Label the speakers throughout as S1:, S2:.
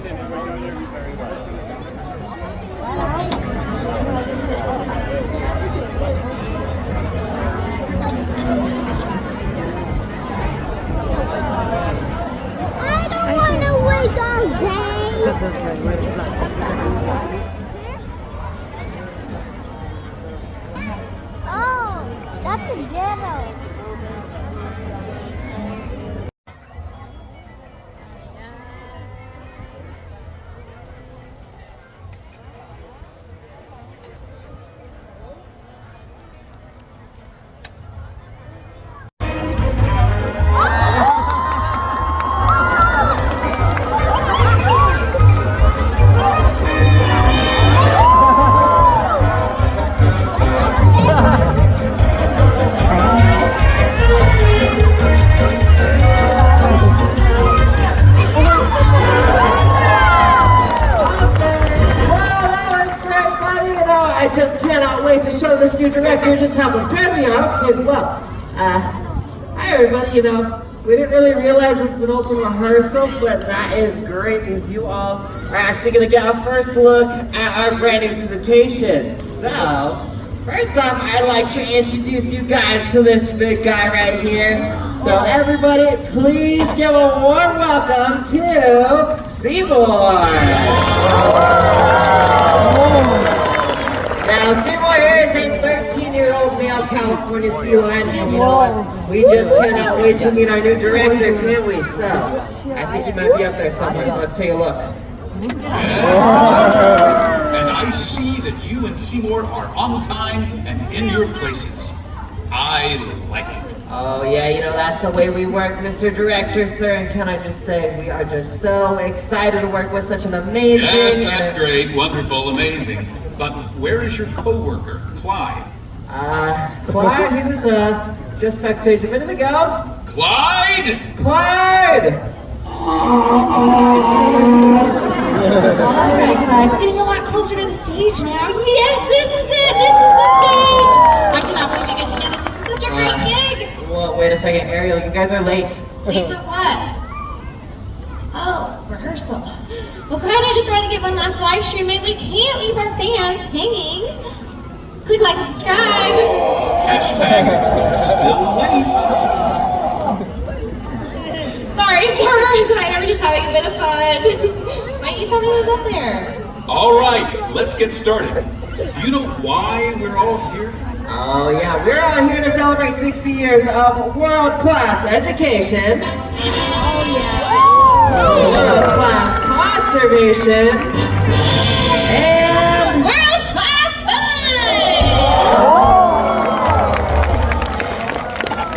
S1: I don't want to wait all day. Oh, that's a ghetto.
S2: I just cannot wait to show this new director just how prepared we are. Okay, well, hi everybody, we didn't really realize this was an open rehearsal, but that is great because you all are actually going to get a first look at our brand new presentation. So, first off, I'd like to introduce you guys to this big guy right here. So everybody, please give a warm welcome to Seaworld. Now, Seymour here is a 13-year-old male California sea lion, and you know what? We just cannot wait to meet our new director, can we? So, I think he might be up there somewhere, so let's take a look.
S3: Yes. And I see that you and Seymour are on time and in your places. I like it.
S2: Oh yeah, that's the way we work, Mr. Director, sir, and can I just say, we are just so excited to work with such an amazing...
S3: Yes, that's great, wonderful, amazing. But where is your co-worker, Clyde?
S2: Clyde, he was, just backstage a minute ago.
S3: Clyde?
S2: Clyde!
S4: Alright, Clyde, we're getting a lot closer to the stage now. Yes, this is it! This is the stage! I cannot believe you guys did this. This is such a great gig!
S2: Well, wait a second, Ariel, you guys are late.
S4: Late for what? Oh, rehearsal. Well, kind of just trying to get one last live stream in. We can't leave our fans hanging. Click like and subscribe.
S3: Hashtag still late.
S4: Sorry, Sarah. Clyde and I were just having a bit of fun. Why don't you tell me who's up there?
S3: All right, let's get started. Do you know why we're all here?
S2: Oh yeah, we're all here to celebrate 60 years of world-class education.
S4: Oh, yeah.
S2: World-class conservation. And
S4: world-class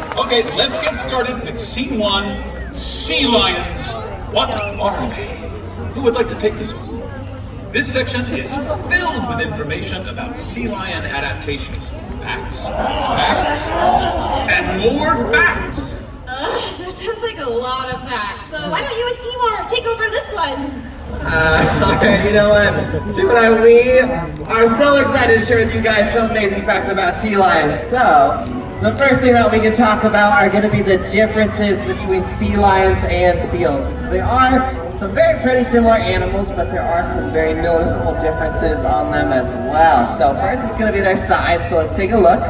S4: fun!
S3: Okay, let's get started with scene 1, sea lions. What are they? Who would like to take this one? This section is filled with information about sea lion adaptations. Facts, facts, and more facts.
S4: That sounds like a lot of facts. So why don't you and Seymour take over this one?
S2: Okay, you know what? Seymour and I, we are so excited to share with you guys some amazing facts about sea lions. So, the first thing that we can talk about are going to be the differences between sea lions and seals. They are some very pretty similar animals, but there are some very noticeable differences on them as well. So first it's going to be their size, so let's take a look.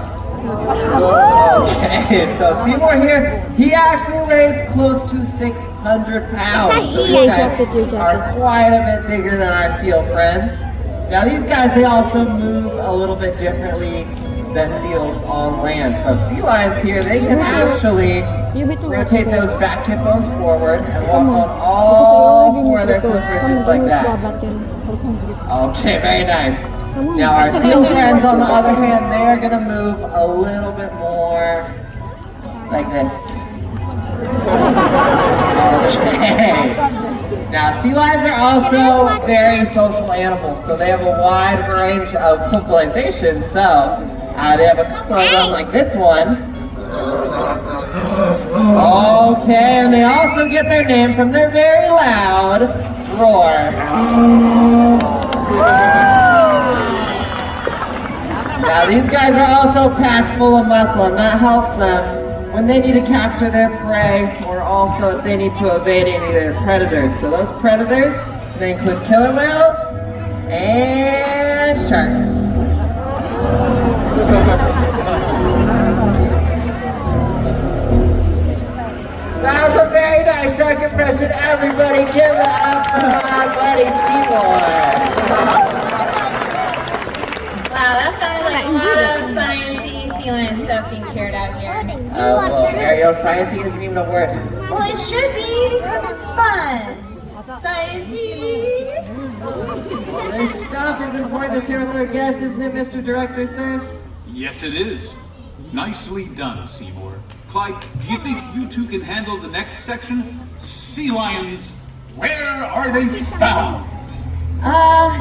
S2: Okay, so Seymour here, he actually weighs close to 600 pounds. So these guys are quite a bit bigger than our seal friends. Now these guys, they also move a little bit differently than seals on land. So sea lions here, they can actually rotate those back hip bones forward and walk on all four of their flippers just like that. Okay, very nice. Now our seal friends, on the other hand, they're gonna move a little bit more like this. Okay. Now sea lions are also very social animals, so they have a wide range of vocalizations. So they have a couple of them like this one. Okay, and they also get their name from their very loud roar. Now these guys are also packed full of muscle, and that helps them when they need to capture their prey, or also if they need to evade any of their predators. So those predators, They include killer whales and sharks. That was a very nice shark impression. Everybody give it up for my buddy Seaworld.
S4: Wow, that sounded like a lot of sciencey sea lion stuff being shared out here.
S2: Well, Ariel, sciencey isn't even a word.
S4: Well, it should be because it's fun. Sciencey.
S2: This stuff is important to share with our guests, isn't it, Mr. Director, sir?
S3: Yes, it is. Nicely done, Seymour. Clyde, do you think you two can handle the next section? Sea lions, where are they found?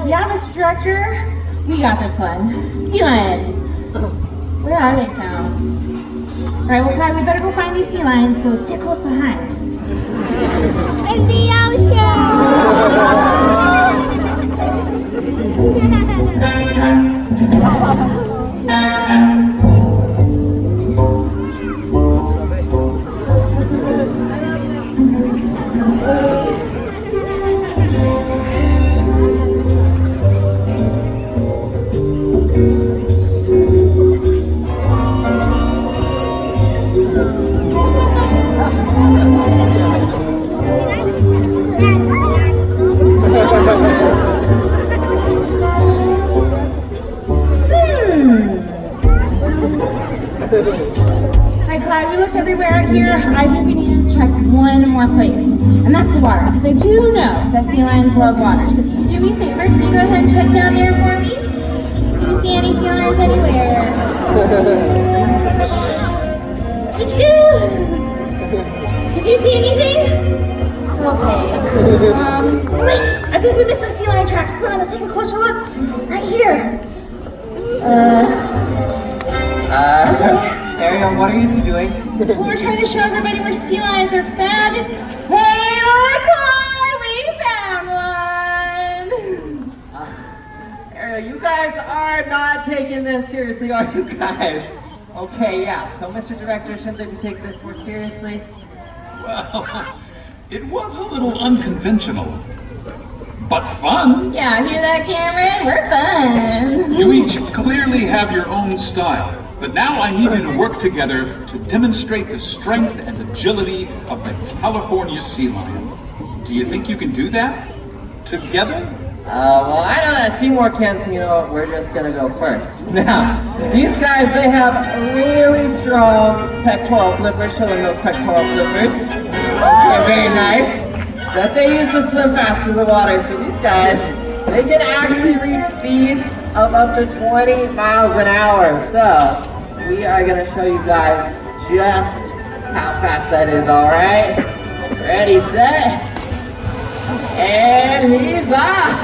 S4: Yeah, Mr. Director. We got this one. Sea lions. Where are they found? Alright, well, Clyde, we better go find these sea lions, so stick close behind.
S1: In the
S4: Hi, Clyde. We looked everywhere out here. I think we need to check one more place, and that's the water, because I do know that sea lions love water. So if you do me a favor, can you go ahead and check down there for me? Do you see any sea lions anywhere? Did you see anything? Okay. Wait, I think we missed some sea lion tracks. Come on, let's take a closer look. Right here.
S2: Ariel, what are you two doing?
S4: Well, we're trying to show everybody where sea lions are found. Hey, look, Clyde, we found one.
S2: Ariel, you guys are not taking this seriously, are you guys? Okay, yeah, so Mr. Director, shouldn't they be taking this more seriously?
S3: Well, it was a little unconventional, but fun.
S4: Yeah, hear that, Cameron? We're fun.
S3: You each clearly have your own style, but now I need you to work together to demonstrate the strength and agility of the California sea lion. Do you think you can do that? Together?
S2: Well, I know that Seymour can, so you know what, we're just gonna go first. Now, these guys, they have really strong pectoral flippers. Show them those pectoral flippers. They're very nice. That they use to swim fast through the water. So these guys, they can actually reach speeds of up to 20 miles an hour. So, we are gonna show you guys just how fast that is, alright? Ready, set? And he's off!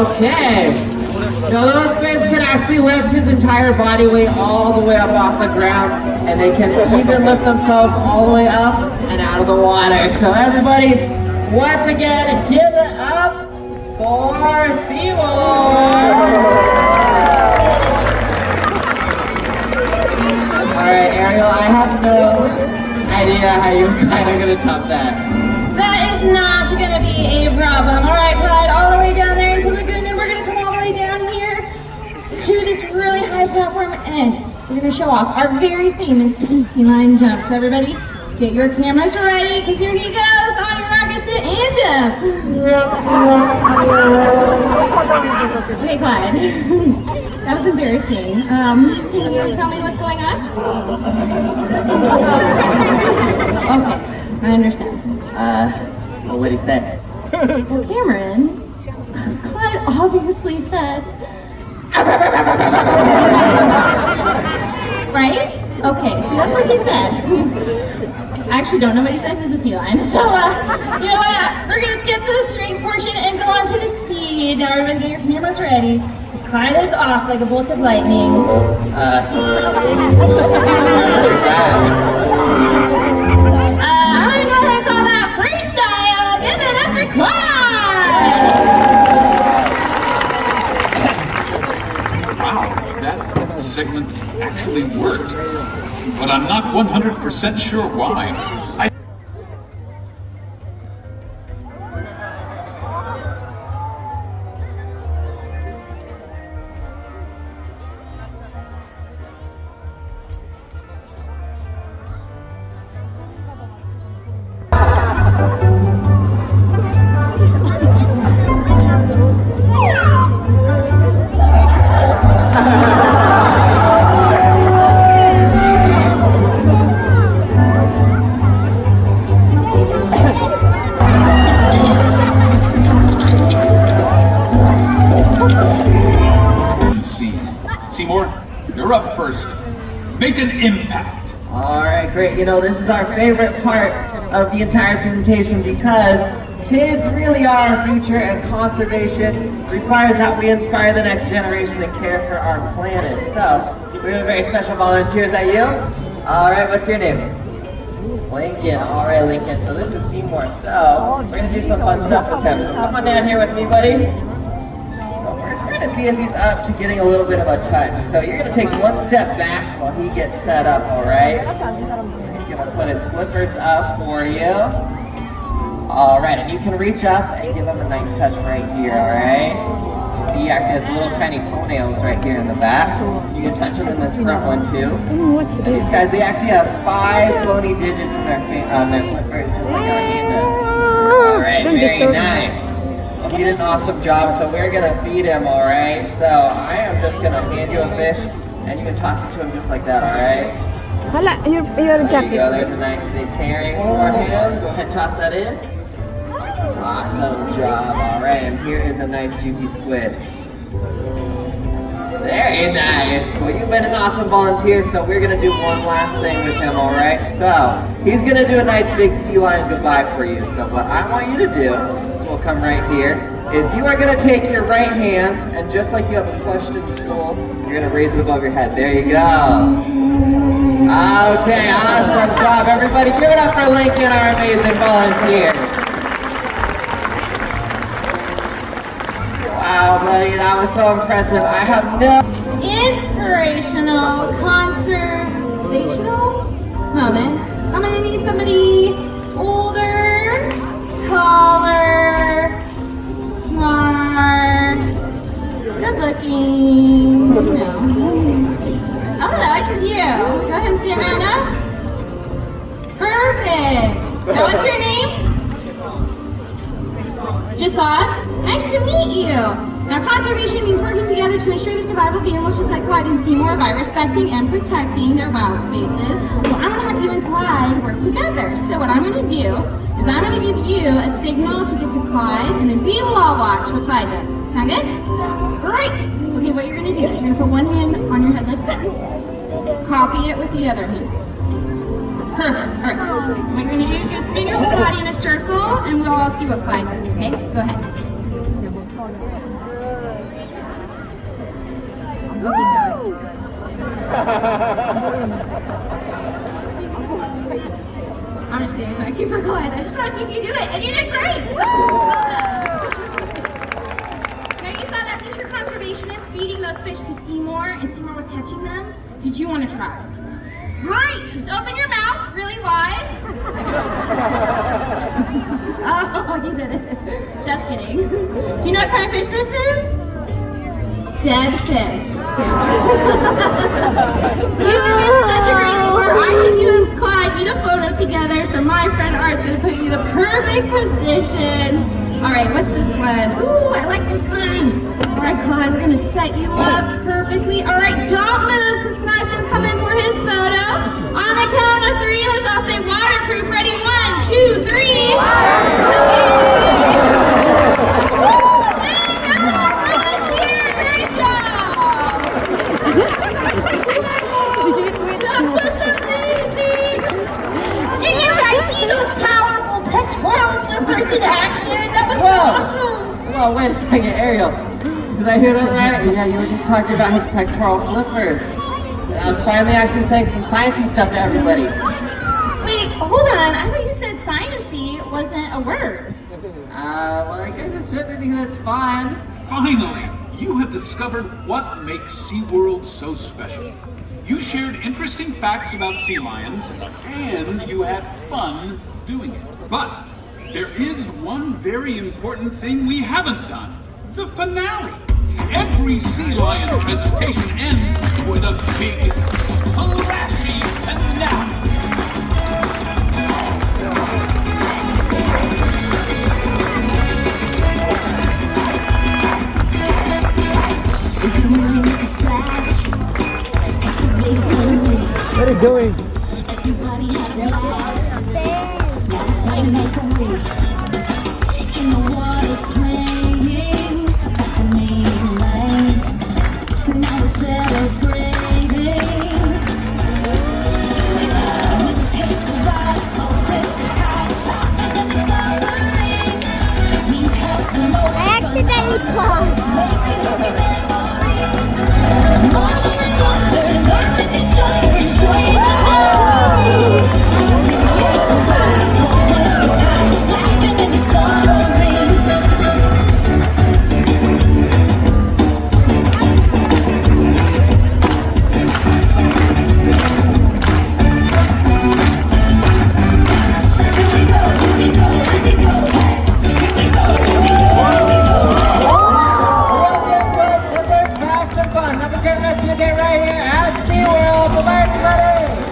S2: Okay. Now those fins can actually lift his entire body weight all the way up off the ground, and they can even lift themselves all the way up and out of the water. So everybody, once again, give it up for Seaworld! Alright, Ariel, I have no idea how you kind of gonna top that.
S4: That is not gonna be a problem. All right, Clyde, all the way down there into the lagoon, and we're gonna come all the way down here to this really high platform, and we're gonna show off our very famous sea lion jump. So everybody, get your cameras ready, because here he goes. On your mark, get set, and jump. Okay, Clyde. That was embarrassing. Can you tell me what's going on? Okay. I understand.
S2: Well, what he said?
S4: Well, Cameron, Clyde obviously said, right? Okay, so that's what he said. I actually don't know what he said because it's a sea lion. So, you know what? We're gonna skip the strength portion and go on to the speed. Now, everyone, get your cameras ready. Clyde is off like a bolt of lightning. I'm gonna go ahead and call that freestyle. Give it up for Clyde!
S3: Wow, that segment actually worked, but I'm not 100% sure why. you're up first. Make an impact.
S2: All right, great. You know, this is our favorite part of the entire presentation because kids really are our future, and conservation requires that we inspire the next generation to care for our planet. So, we have a very special volunteer. Is that you? All right, what's your name? Lincoln. All right, Lincoln. So this is Seymour. So, we're going to do some fun stuff with him. So come on down here with me, buddy. So we're trying to see if he's up to getting a little bit of a touch. So you're going to take one step back while he gets set up, all right? He's going to put his flippers up for you. All right, and you can reach up and give him a nice touch right here, all right? See, he actually has little tiny toenails right here in the back. You can touch them in this front one too. And these guys, they actually have 5 bony digits in on their flippers, just like our hand does. All right, very nice. Well, he did an awesome job, so we're gonna feed him, all right? So I am just gonna hand you a fish, and you can toss it to him just like that, all right?
S1: Hala, your
S2: There you
S1: jacket.
S2: go, there's a nice big herring for him. Go ahead, toss that in. Awesome job, all right, and here is a nice juicy squid. Very nice. Well, you've been an awesome volunteer, so we're gonna do one last thing with him, all right? So, he's gonna do a nice big sea lion goodbye for you. So what I want you to do, so we'll come right here, is you are gonna take your right hand, and just like you have a question in school, you're gonna raise it above your head. There you go. Okay, awesome job, everybody. Give it up for Lincoln, our amazing volunteer. Wow, buddy, that was so impressive. I have no...
S4: Inspirational, conservational moment. I'm gonna need somebody older, taller, smart, good looking, you know. Oh, that's just you. Go ahead and sit around up. Perfect. Now what's your name? Jasad. Nice to meet you. Now, conservation means working together to ensure the survival of animals just like Clyde and Seymour by respecting and protecting their wild spaces. So I'm going to have you and Clyde work together. So what I'm going to do is I'm going to give you a signal to get to Clyde, and then we will all watch what Clyde does. Sound good? Great. Okay, what you're going to do is you're going to put one hand on your head like this. Copy it with the other hand. Perfect. All right. So what you're going to do is you're going to spin your whole body in a circle, and we'll all see what Clyde does. Okay? Go ahead. I'm just kidding. Thank you for Clyde. I just want to see if you do it, and you did great. Well done. Now you saw that future conservationist feeding those fish to Seymour, and Seymour was catching them. Did you want to try? Great. Just open your mouth really wide. Oh, you did it. Just kidding. Do you know what kind of fish this is? Dead fish. You've been such a great sport. I think you and Clyde need a photo together, so my friend Art's going to put you in the perfect position. All right, what's this one? Ooh, I like this one. All right, Clyde, we're going to set you up perfectly. All right, don't move, because Clyde's going to come in for his photo. On the count of 3, let's all say waterproof. Ready? 1, 2, 3. Okay. In action. That was awesome.
S2: Whoa, wait a second, Ariel. Did I hear that right? Yeah, you were just talking about his pectoral flippers. I was finally actually saying some sciencey stuff to everybody.
S4: Wait, hold on. I thought you said sciencey wasn't a word.
S2: Well, I guess it should be because it's fun.
S3: Finally, you have discovered what makes Seaworld so special. You shared interesting facts about sea lions, and you had fun doing it. But there is one very important thing we haven't done. The finale. Every sea lion presentation ends with a big, splashy finale.
S5: What are you doing?
S1: Everybody had a blast. Now it's time to make a way. In the water playing, a fascinating life. Now we're celebrating.
S2: Griffiths, you get right here at SeaWorld. Bye-bye, everybody.